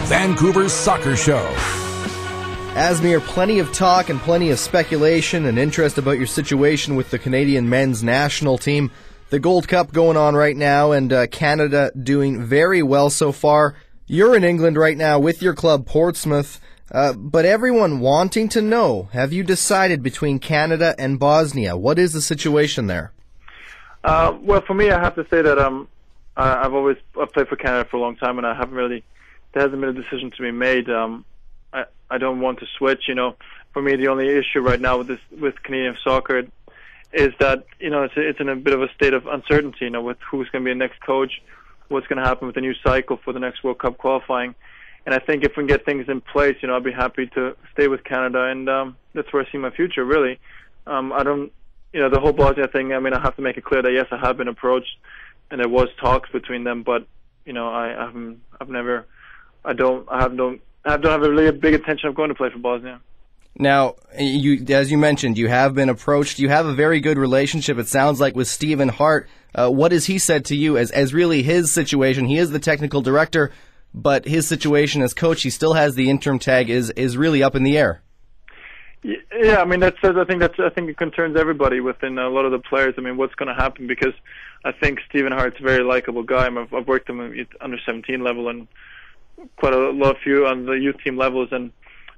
Vancouver's soccer show. Asmir, plenty of talk and plenty of speculation and interest about your situation with the Canadian men's national team. The Gold Cup going on right now, and Canada doing very well so far. You're in England right now with your club, Portsmouth, but everyone wanting to know, have you decided between Canada and Bosnia? What is the situation there? Well, for me, I have to say that I've played for Canada for a long time, and there hasn't been a decision to be made. I don't want to switch. For me, the only issue right now with Canadian soccer is that it's in a bit of a state of uncertainty. With who's going to be the next coach, what's going to happen with the new cycle for the next World Cup qualifying. And I think if we can get things in place, I'll be happy to stay with Canada, and that's where I see my future. Really, I don't. The whole Bosnia thing. I have to make it clear that yes, I have been approached, and there was talks between them, but I don't have a really big intention of going to play for Bosnia. Now, as you mentioned, you have been approached. You have a very good relationship, it sounds like, with Stephen Hart. What has he said to you as really his situation? He is the technical director, but his situation as coach, he still has the interim tag, is really up in the air. Yeah, I think it concerns everybody within a lot of the players. What's going to happen? Because I think Stephen Hart's a very likable guy. I've worked him at under 17 level and quite a lot of few on the youth team levels, and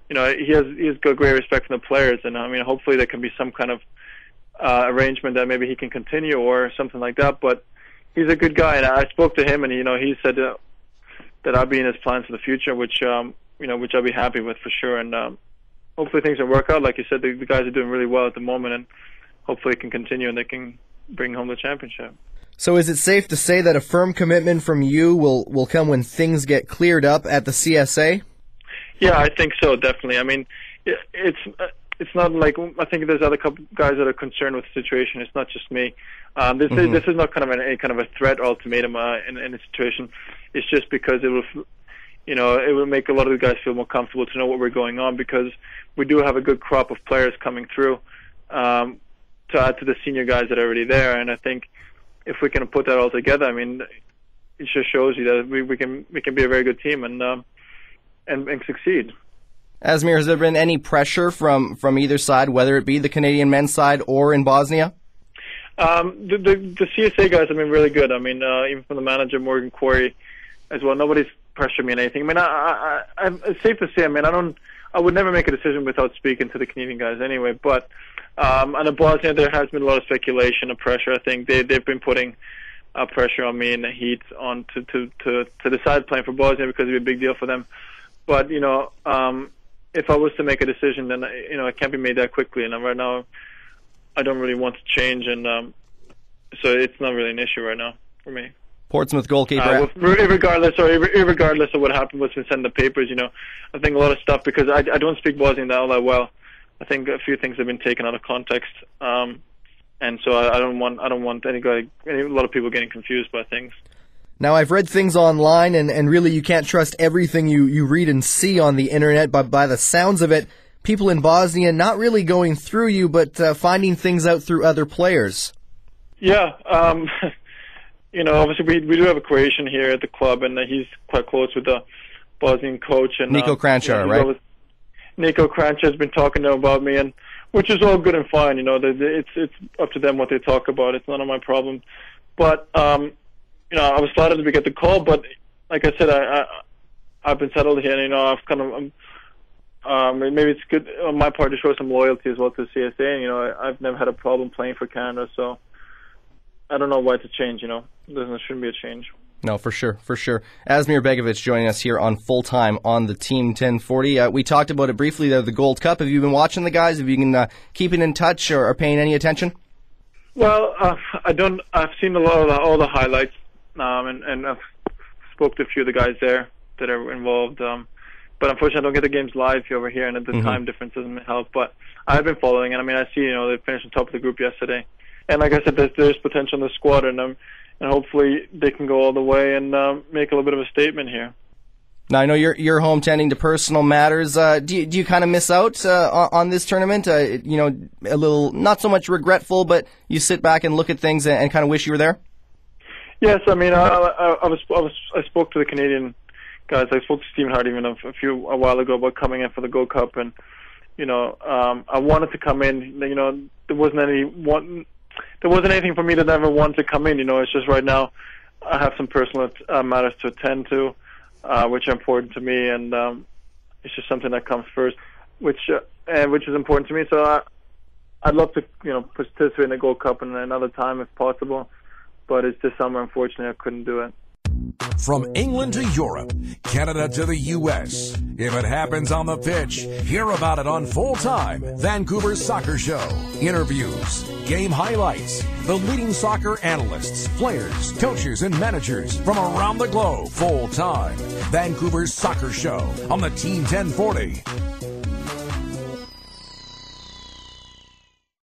he's got great respect for the players, and hopefully there can be some kind of arrangement that maybe he can continue or something like that. But he's a good guy, and I spoke to him, and he said that I'll be in his plans for the future, which I'll be happy with for sure. And hopefully things will work out. Like you said, the guys are doing really well at the moment, and hopefully it can continue and they can bring home the championship. So is it safe to say that a firm commitment from you will come when things get cleared up at the CSA? Yeah, I think so, definitely. It's not like, I think there's other couple guys that are concerned with the situation. It's not just me. This is not kind of any kind of a threat or ultimatum in a situation. It's just because it will make a lot of the guys feel more comfortable to know what we're going on, because we do have a good crop of players coming through to add to the senior guys that are already there. And I think if we can put that all together, it just shows you that we can be a very good team and succeed. Asmir, has there been any pressure from either side, whether it be the Canadian men's side or in Bosnia? The CSA guys have been really good. Even from the manager, Morgan Quarry, as well. Nobody's pressured me on anything. It's safe to say, I would never make a decision without speaking to the Canadian guys anyway. But on the Bosnia, there has been a lot of speculation and pressure. I think they've been putting pressure on me and the Heat on to decide playing for Bosnia, because it'd be a big deal for them. But if I was to make a decision, then it can't be made that quickly. And right now, I don't really want to change, and so it's not really an issue right now for me. Portsmouth goalkeeper. Regardless of what happened was to send the papers, I think a lot of stuff, because I don't speak Bosnian all that well. I think a few things have been taken out of context, and so I don't want a lot of people getting confused by things. Now, I've read things online, and really you can't trust everything you read and see on the internet, but by the sounds of it, people in Bosnia not really going through you, but finding things out through other players. Yeah, obviously we do have a Croatian here at the club, and he's quite close with the Bosnian coach. And Niko Kranjčar, right? Niko Kranjčar has been talking about me, and which is all good and fine. It's up to them what they talk about. It's none of my problem. But I was flattered to get the call, but like I said, I've been settled here, and I've kind of maybe it's good on my part to show some loyalty as well to the CSA. And, I've never had a problem playing for Canada, so I don't know why to change. There shouldn't be a change. No, for sure. Asmir Begovic joining us here on Full Time on the Team 1040. We talked about it briefly, the Gold Cup. Have you been watching the guys? Have you been keeping in touch or paying any attention? Well, I don't. I've seen a lot of all the highlights, and I've spoke to a few of the guys there that are involved. But unfortunately, I don't get the games live over here, and the time difference doesn't help. But I've been following, and I see they finished on top of the group yesterday. And like I said, there's potential in the squad, and hopefully they can go all the way and make a little bit of a statement here. Now, I know you're home tending to personal matters. Do you kind of miss out on this tournament? A little, not so much regretful, but you sit back and look at things and kind of wish you were there? Yes, I spoke to the Canadian guys. I spoke to Stephen Hart even a while ago about coming in for the Gold Cup, and I wanted to come in. There wasn't anything for me that never wanted to come in. It's just right now I have some personal matters to attend to, which are important to me, and it's just something that comes first, which is important to me. So I'd love to participate in the Gold Cup in another time if possible, but it's this summer, unfortunately, I couldn't do it. From England to Europe, Canada to the U.S., if it happens on the pitch, hear about it on Full Time, Vancouver's Soccer Show. Interviews, game highlights, the leading soccer analysts, players, coaches, and managers from around the globe. Full Time, Vancouver's Soccer Show on the Team 1040.